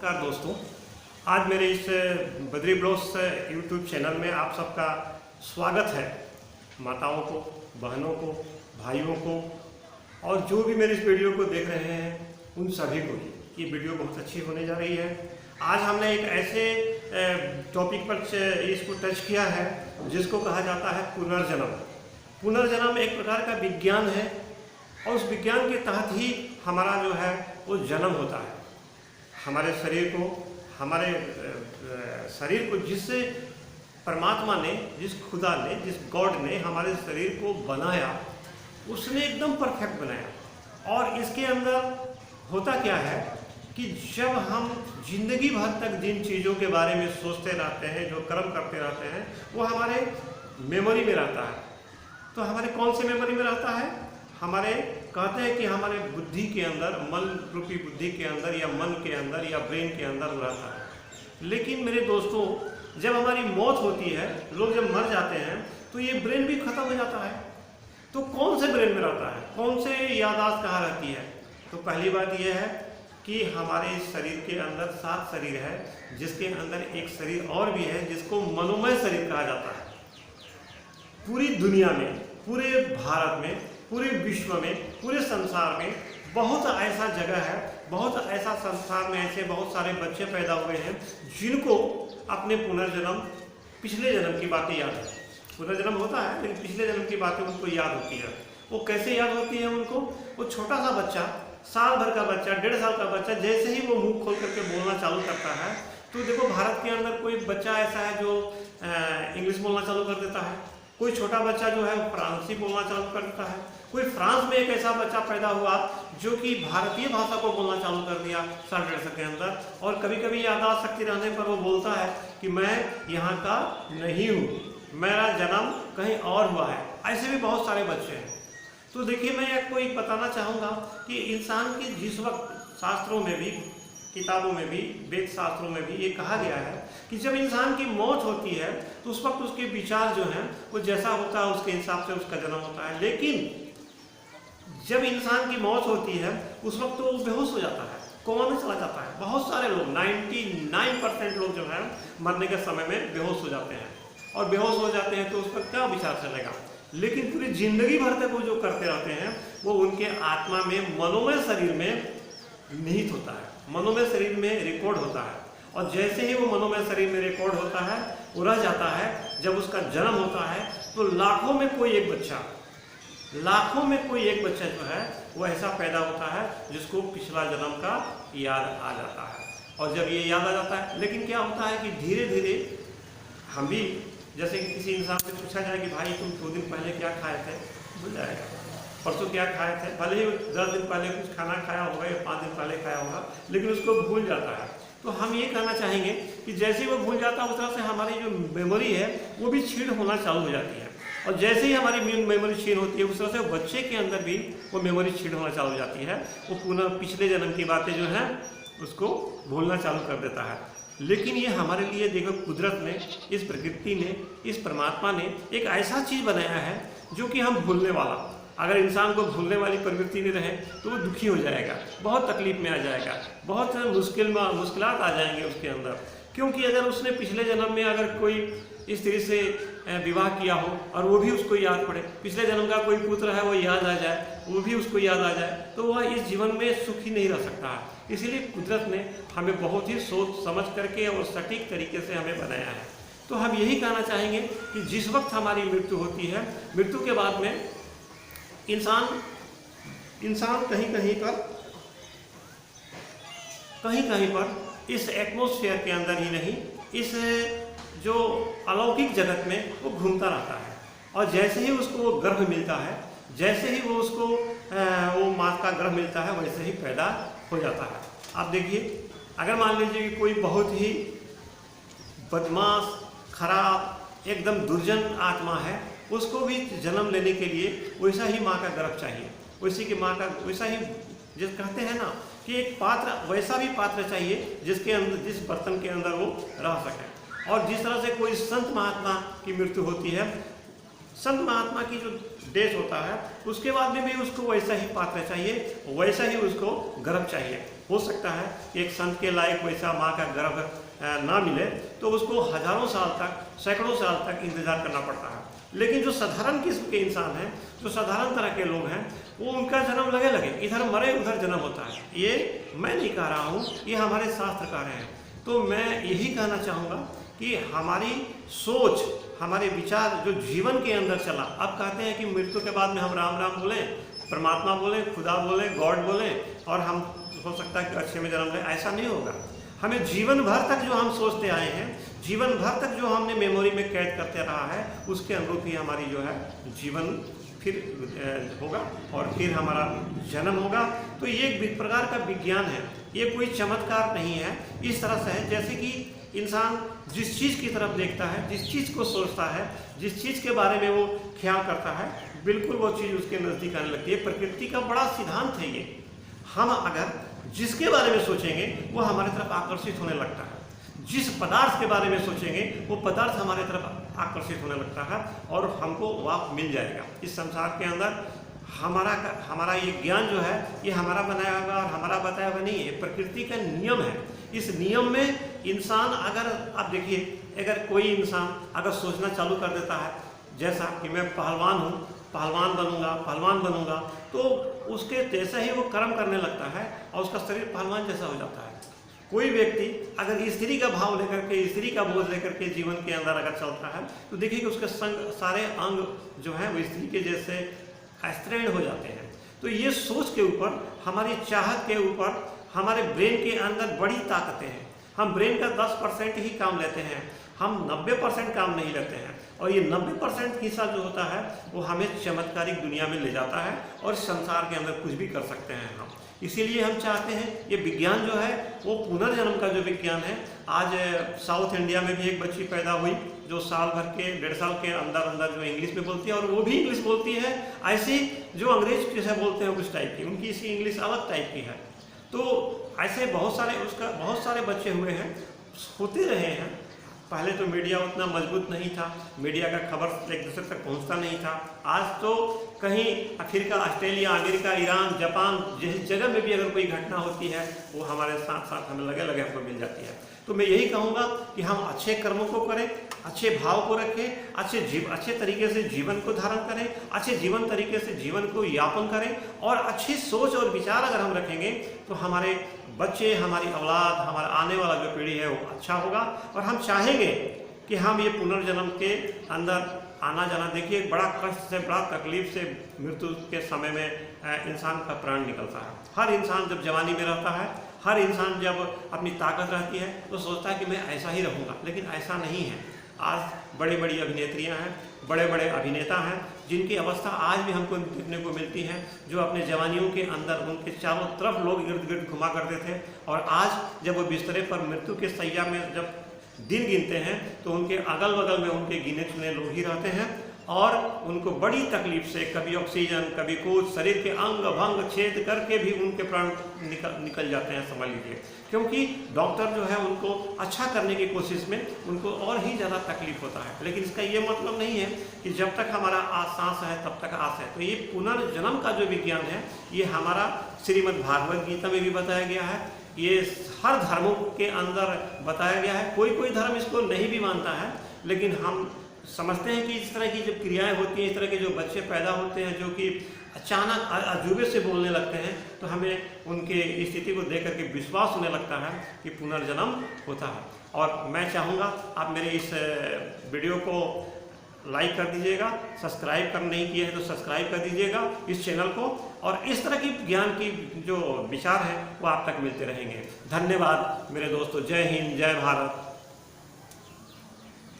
नमस्कार दोस्तों, आज मेरे इस बद्री ब्लॉग्स यूट्यूब चैनल में आप सबका स्वागत है। माताओं को, बहनों को, भाइयों को और जो भी मेरे इस वीडियो को देख रहे हैं उन सभी को ये वीडियो बहुत अच्छी होने जा रही है। आज हमने एक ऐसे टॉपिक पर इसको टच किया है जिसको कहा जाता है पुनर्जन्म। पुनर्जन्म एक प्रकार का विज्ञान है और उस विज्ञान के तहत ही हमारा जो है वो जन्म होता है। हमारे शरीर को जिससे परमात्मा ने, जिस खुदा ने, जिस गॉड ने हमारे शरीर को बनाया, उसने एकदम परफेक्ट बनाया। और इसके अंदर होता क्या है कि जब हम जिंदगी भर तक जिन चीज़ों के बारे में सोचते रहते हैं, जो कर्म करते रहते हैं, वो हमारे मेमोरी में रहता है। तो हमारे कौन से मेमोरी में रहता है? हमारे कहते हैं कि हमारे बुद्धि के अंदर, मन रूपी बुद्धि के अंदर या मन के अंदर या ब्रेन के अंदर रहता है। लेकिन मेरे दोस्तों, जब हमारी मौत होती है, लोग जब मर जाते हैं तो ये ब्रेन भी खत्म हो जाता है। तो कौन से ब्रेन में रहता है, कौन से याददाश्त कहाँ रहती है? तो पहली बात यह है कि हमारे शरीर के अंदर 7 शरीर है, जिसके अंदर एक शरीर और भी है जिसको मनोमय शरीर कहा जाता है। पूरी दुनिया में, पूरे भारत में, पूरे विश्व में, पूरे संसार में बहुत ऐसा जगह है, बहुत ऐसा संसार में ऐसे बहुत सारे बच्चे पैदा हुए हैं जिनको अपने पुनर्जन्म, पिछले जन्म की बातें याद है। पुनर्जन्म होता है लेकिन पिछले जन्म की बातें उनको याद होती है। वो कैसे याद होती है उनको? वो छोटा सा बच्चा, साल भर का बच्चा, 1.5 साल का बच्चा, जैसे ही वो मुंह खोल करके बोलना चालू करता है, तो देखो भारत के अंदर कोई बच्चा ऐसा है जो इंग्लिश बोलना चालू कर देता है, कोई छोटा बच्चा जो है फ्रांसी बोलना चालू कर देता है, कोई फ्रांस में एक ऐसा बच्चा पैदा हुआ जो कि भारतीय भाषा को बोलना चालू कर दिया 1.5 साल के अंदर। और कभी कभी याददाश्त शक्ति रहने पर वो बोलता है कि मैं यहाँ का नहीं हूँ, मेरा जन्म कहीं और हुआ है। ऐसे भी बहुत सारे बच्चे हैं। तो देखिए, मैं आपको एक बताना चाहूँगा कि इंसान की जिस वक्त शास्त्रों में भी, किताबों में भी, वेद शास्त्रों में भी ये कहा गया है कि जब इंसान की मौत होती है तो उस वक्त उसके विचार जो हैं वो जैसा होता है उसके हिसाब से उसका जन्म होता है। लेकिन जब इंसान की मौत होती है उस वक्त तो वो बेहोश हो जाता है, कोमा में चला जाता है। बहुत सारे लोग, 99% लोग जो है मरने के समय में बेहोश हो जाते हैं। और बेहोश हो जाते हैं तो उस पर क्या विचार चलेगा? लेकिन पूरी जिंदगी भर तक वो जो करते रहते हैं वो उनके आत्मा में, मनोमय शरीर में निहित होता है, मनोमय शरीर में रिकॉर्ड होता है। और जैसे ही वो मनोमय शरीर में रिकॉर्ड होता है, वो रह जाता है। जब उसका जन्म होता है तो लाखों में कोई एक बच्चा जो है वो ऐसा पैदा होता है जिसको पिछला जन्म का याद आ जाता है। और जब ये याद आ जाता है, लेकिन क्या होता है कि धीरे धीरे हम भी, जैसे कि किसी इंसान से पूछा जाए कि भाई तुम 2 दिन पहले क्या खाए थे, भूल जाएगा। परसों क्या खाए थे, भले ही 10 दिन पहले कुछ खाना खाया होगा या 5 दिन पहले खाया होगा, लेकिन उसको भूल जाता है। तो हम ये कहना चाहेंगे कि जैसे वो भूल जाता है उस तरह से हमारी जो मेमोरी है वो भी छीण होना चालू हो जाती है। और जैसे ही हमारी मेमोरी छीण होती है उस तरह से बच्चे के अंदर भी वो मेमोरी छीण होना चालू हो जाती है। वो पुनः पिछले जन्म की बातें जो हैं उसको भूलना चालू कर देता है। लेकिन ये हमारे लिए देखो, कुदरत ने, इस प्रकृति ने, इस परमात्मा ने एक ऐसा चीज़ बनाया है जो कि हम भूलने वाला, अगर इंसान को भूलने वाली प्रवृत्ति नहीं रहे तो वो दुखी हो जाएगा, बहुत तकलीफ में आ जाएगा, बहुत मुश्किलात आ जाएंगे उसके अंदर। क्योंकि अगर उसने पिछले जन्म में अगर कोई स्त्री से विवाह किया हो और वो भी उसको याद पड़े, पिछले जन्म का कोई पुत्र है वो याद आ जाए, वो भी उसको याद आ जाए, तो वह इस जीवन में सुखी नहीं रह सकता है। इसीलिए कुदरत ने हमें बहुत ही सोच समझ करके और सटीक तरीके से हमें बनाया है। तो हम यही कहना चाहेंगे कि जिस वक्त हमारी मृत्यु होती है, मृत्यु के बाद में इंसान कहीं कहीं पर इस एटमॉस्फेयर के अंदर ही नहीं, इस जो अलौकिक जगत में वो घूमता रहता है। और जैसे ही उसको गर्भ मिलता है, जैसे ही वो उसको वो माँ का गर्भ मिलता है, वैसे ही पैदा हो जाता है। आप देखिए, अगर मान लीजिए कि कोई बहुत ही बदमाश, खराब, एकदम दुर्जन आत्मा है, उसको भी जन्म लेने के लिए वैसा ही माँ का गर्भ चाहिए, वैसी की माँ का वैसा ही, जिस कहते हैं ना कि एक पात्र, वैसा भी पात्र चाहिए जिसके अंदर, जिस बर्तन के अंदर वो रह सके। और जिस तरह से कोई संत महात्मा की मृत्यु होती है, संत महात्मा की जो देश होता है उसके बाद में भी उसको वैसा ही पात्र चाहिए, वैसा ही उसको गर्भ चाहिए। हो सकता है एक संत के लायक वैसा माँ का गर्भ ना मिले तो उसको हजारों साल तक, सैकड़ों साल तक इंतजार करना पड़ता है। लेकिन जो साधारण किस्म के इंसान हैं, जो साधारण तरह के लोग हैं, वो उनका जन्म लगे लगे, इधर मरे उधर जन्म होता है। ये मैं नहीं कह रहा हूँ, ये हमारे शास्त्र कह रहे हैं। तो मैं यही कहना चाहूँगा कि हमारी सोच, हमारे विचार जो जीवन के अंदर चला, अब कहते हैं कि मृत्यु के बाद में हम राम राम बोलें, परमात्मा बोलें, खुदा बोलें, गॉड बोलें और हम हो सकता है कि अच्छे में जन्म लें, ऐसा नहीं होगा। हमें जीवन भर तक जो हम सोचते आए हैं, जीवन भर तक जो हमने मेमोरी में कैद करते रहा है, उसके अनुरूप ही हमारी जो है जीवन फिर होगा और फिर हमारा जन्म होगा। तो ये एक प्रकार का विज्ञान है, ये कोई चमत्कार नहीं है। इस तरह से है जैसे कि इंसान जिस चीज़ की तरफ देखता है, जिस चीज़ को सोचता है, जिस चीज़ के बारे में वो ख्याल करता है, बिल्कुल वो चीज़ उसके नज़दीक आने लगती है। प्रकृति का बड़ा सिद्धांत है ये। हम अगर जिसके बारे में सोचेंगे वो हमारी तरफ आकर्षित होने लगता है, जिस पदार्थ के बारे में सोचेंगे वो पदार्थ हमारे तरफ आकर्षित होने लगता है और हमको वह मिल जाएगा। इस संसार के अंदर हमारा ये ज्ञान जो है ये हमारा बनाया हुआ और हमारा बताया हुआ नहीं है, प्रकृति का नियम है। इस नियम में इंसान अगर आप देखिए, अगर कोई इंसान अगर सोचना चालू कर देता है जैसा कि मैं पहलवान हूँ, पहलवान बनूंगा, तो उसके जैसा ही वो कर्म करने लगता है और उसका शरीर पहलवान जैसा हो जाता है। कोई व्यक्ति अगर स्त्री का भाव लेकर के, स्त्री का बोझ लेकर के जीवन के अंदर अगर चलता है तो देखिए कि उसके संग सारे अंग जो हैं वो स्त्री के जैसे अस्त्रीण हो जाते हैं। तो ये सोच के ऊपर, हमारी चाहत के ऊपर, हमारे ब्रेन के अंदर बड़ी ताकतें हैं। हम ब्रेन का 10% ही काम लेते हैं, हम 90% काम नहीं लेते हैं। और ये 90% हिस्सा जो होता है वो हमें चमत्कारिक दुनिया में ले जाता है और संसार के अंदर कुछ भी कर सकते हैं हम। इसीलिए हम चाहते हैं ये विज्ञान जो है वो पुनर्जन्म का जो विज्ञान है। आज साउथ इंडिया में भी एक बच्ची पैदा हुई जो साल भर के, 1.5 साल के अंदर अंदर जो इंग्लिश में बोलती है, और वो भी इंग्लिश बोलती है ऐसी जो अंग्रेज जैसे बोलते हैं उस टाइप की, उनकी इसी इंग्लिश अलग टाइप की है। तो ऐसे बहुत सारे बच्चे हुए हैं, होते रहे हैं। पहले तो मीडिया उतना मजबूत नहीं था, मीडिया का खबर एक दूसरे तक पहुंचता नहीं था। आज तो कहीं Africa, Australia, America, Iran, Japan जिस जगह में भी अगर कोई घटना होती है वो हमारे साथ साथ हमें लगे लगे हमको मिल जाती है। तो मैं यही कहूँगा कि हम अच्छे कर्मों को करें, अच्छे भाव को रखें, अच्छे तरीके से जीवन को धारण करें, अच्छे जीवन तरीके से जीवन को यापन करें और अच्छी सोच और विचार अगर हम रखेंगे तो हमारे बच्चे, हमारी औलाद, हमारा आने वाला जो पीढ़ी है वो अच्छा होगा। और हम चाहेंगे कि हम ये पुनर्जन्म के अंदर आना जाना, देखिए बड़ा कष्ट से, बड़ा तकलीफ से मृत्यु के समय में इंसान का प्राण निकलता है। हर इंसान जब जवानी में रहता है, हर इंसान जब अपनी ताकत रहती है तो सोचता है कि मैं ऐसा ही रहूँगा, लेकिन ऐसा नहीं है। आज बड़ी बड़ी अभिनेत्रियां हैं, बड़े बड़े अभिनेता हैं जिनकी अवस्था आज भी हमको देखने को मिलती है, जो अपने जवानियों के अंदर उनके चारों तरफ लोग इर्द गिर्द घुमा करते थे और आज जब वो बिस्तरे पर मृत्यु के शैया में जब दिन गिनते हैं तो उनके अगल बगल में उनके गिने चुने लोग ही रहते हैं और उनको बड़ी तकलीफ से, कभी ऑक्सीजन, कभी कुछ, शरीर के अंग भंग छेद करके भी उनके प्राण निकल जाते हैं, समझ लीजिए। क्योंकि डॉक्टर जो है उनको अच्छा करने की कोशिश में उनको और ही ज़्यादा तकलीफ होता है। लेकिन इसका ये मतलब नहीं है कि जब तक हमारा सांस है तब तक आस है। तो ये पुनर्जन्म का जो विज्ञान है ये हमारा श्रीमद् भागवत गीता में भी बताया गया है, ये हर धर्मों के अंदर बताया गया है। कोई कोई धर्म इसको नहीं भी मानता है, लेकिन हम समझते हैं कि इस तरह की जब क्रियाएं होती हैं, इस तरह के जो बच्चे पैदा होते हैं जो कि अचानक अजूबे से बोलने लगते हैं, तो हमें उनके स्थिति को देख करके विश्वास होने लगता है कि पुनर्जन्म होता है। और मैं चाहूँगा आप मेरे इस वीडियो को लाइक कर दीजिएगा, सब्सक्राइब कर नहीं किए हैं तो सब्सक्राइब कर दीजिएगा इस चैनल को, और इस तरह की ज्ञान की जो विचार हैं वो आप तक मिलते रहेंगे। धन्यवाद मेरे दोस्तों। जय हिंद, जय भारत।